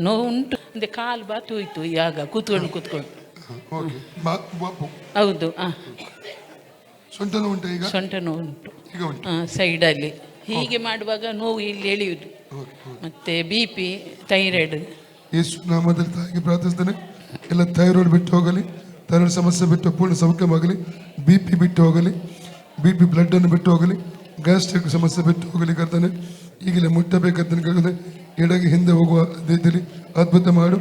ನೋವು ಉಂಟು, ಅಂದರೆ ಕಾಲು ಬಾತು ಹೋಯ್ತು ಈಗ ಕೂತ್ಕೊಂಡು ಓಕೆ ಬಾಪು ಹೌದು. ಸೊಂಟ ನೋವು ಉಂಟಾ ಈಗ? ಸೊಂಟ ನೋವು ಉಂಟು, ಈಗ ಉಂಟು. ಸೈಡಲ್ಲಿ ಹೀಗೆ ಮಾಡುವಾಗ ನೋವು ಇಲ್ಲಿ ಎಳೆಯುವುದು. ಮತ್ತು BP, ಥೈರಾಯ್ಡ್. ಯೇಸು ನಾಮದಲ್ಲಿ ತಾಯಿಗೆ ಪ್ರಾರ್ಥಿಸ್ತೇನೆ, ಎಲ್ಲ ಥೈರಾಯ್ಡ್ ಬಿಟ್ಟು ಹೋಗಲಿ, ಥೈರಾಯ್ಡ್ ಸಮಸ್ಯೆ ಬಿಟ್ಟು ಪೂರ್ಣ ಸೌಖ್ಯವಾಗಲಿ, BP ಬಿಟ್ಟು ಹೋಗಲಿ, BP ಬ್ಲಡ್ಡನ್ನು ಬಿಟ್ಟು ಹೋಗಲಿ, ಗ್ಯಾಸ್ಟ್ರಿಕ್ ಸಮಸ್ಯೆ ಬಿಟ್ಟು ಹೋಗಲಿ. ಕರ್ತನೆ ಈಗಲೇ ಮುಟ್ಟಬೇಕಂತ ಕರ್ತನೆ ಎಡಗೆ ಹಿಂದೆ ಹೋಗುವ ರೀತಿಯಲ್ಲಿ ಅದ್ಭುತ ಮಾಡು.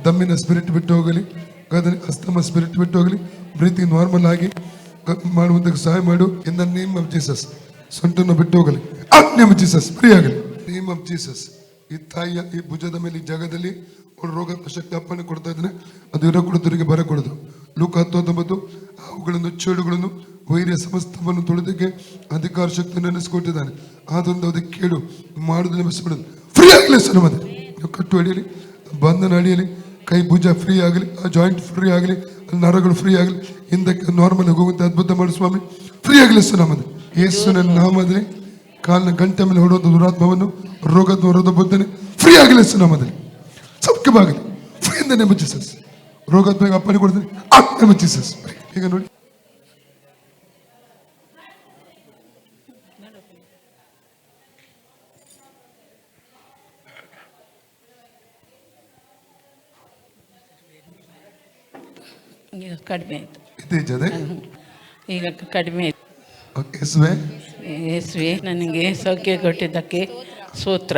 ದಮ್ಮಿನ ಸ್ಪಿರಿಟ್ ಬಿಟ್ಟು ಹೋಗಲಿ ಕರ್ತನೆ, ಅಸ್ತಮ ಸ್ಪಿರಿಟ್ ಬಿಟ್ಟು ಹೋಗಲಿ, ಬ್ರೀತಿಂಗ್ ನಾರ್ಮಲ್ ಆಗಿ ಮಾಡುವಂತ ಸಹಾಯ ಮಾಡು. In the name of Jesus ಸೊಂಟನ್ನು ಬಿಟ್ಟು ಹೋಗಲಿ, ನೇಮ್ ಆಫ್ ಜೀಸಸ್ ಫ್ರೀ ಆಗಲಿ, ನೇಮ್ ಆಫ್ ಜೀಸಸ್. ಈ ತಾಯಿಯ ಈ ಭುಜದ ಮೇಲೆ ಈ ಜಾಗದಲ್ಲಿ ರೋಗ ಶಕ್ತಿ ಅಪ್ಪನೆ ಕೊಡ್ತಾ ಇದ್ದಾನೆ. ಅದು ಇರಕೂಡದವರಿಗೆ ಬರಕೂಡದು. ಲೂಕ 10:19 ಅವುಗಳನ್ನು ಚೇಡುಗಳನ್ನು ವೈರ್ಯ ಸಮಸ್ತವನ್ನು ತೊಳೆದಕ್ಕೆ ಅಧಿಕಾರ ಶಕ್ತಿ ನೆನೆಸಿಕೊಟ್ಟಿದ್ದಾನೆ. ಆದ್ರಿಂದ ಅದಕ್ಕೆ ಕೇಳು ಮಾಡುದು ನೆನೆಸಿಬಿಡೋದು ಫ್ರೀ ಆಗಲಿ. ಸರ್ ಮತ್ತೆ ಕಟ್ಟು ಅಡಿಯಲಿ, ಬಂಧನ ಅಡಿಯಲಿ, ಕೈ ಭುಜ ಫ್ರೀ ಆಗಲಿ, ಆ ಜಾಯಿಂಟ್ ಫ್ರೀ ಆಗಲಿ, ನರಗಳು ಫ್ರೀ ಆಗಲಿ, ಹಿಂದಕ್ಕೆ ನಾರ್ಮಲ್ ಹೋಗುವಂತೆ ಅದ್ಭುತ ಮಾಡು ಸ್ವಾಮಿ. ಫ್ರೀ ಆಗಲಿ ಸರ್ ನಮ್ಮದು ಯೇಸುವಿನ ನಾಮದಲ್ಲಿ. ಕಾಲಿನ ಗಂಟೆ ಮೇಲೆ ಹೊಡುವಂಥ ದುರಾತ್ಮವನ್ನು ರೋಗದ ಹೊರದ ಬುದ್ಧನೆ ಫ್ರೀ ಆಗಲಿ ಸರ್ ನಮ್ಮದಲ್ಲಿ, ಸೌಖ್ಯವಾಗಲಿ. ಫ್ರೀ ಇಂದ ನೇಮ್ ಆಫ್ ಜೀಸಸ್. ರೋಗದ ಮೇಲೆ ಅಪ್ಪನೆ ಕೊಡ್ತೀನಿ, ನೇಮ್ ಆಫ್ ಜೀಸಸ್. ಈಗ ನೋಡಿ ಈಗ ಕಡಿಮೆ ಆಯಿತು, ಇತ್ತೀಚೆಗೆ ಈಗ ಕಡಿಮೆ ಆಯಿತು. ಯೇಸುವೆ ಯೇಸುವೆ ನನಗೆ ಸೌಖ್ಯ ಕೊಟ್ಟಿದ್ದಕ್ಕೆ ಸ್ತೋತ್ರ.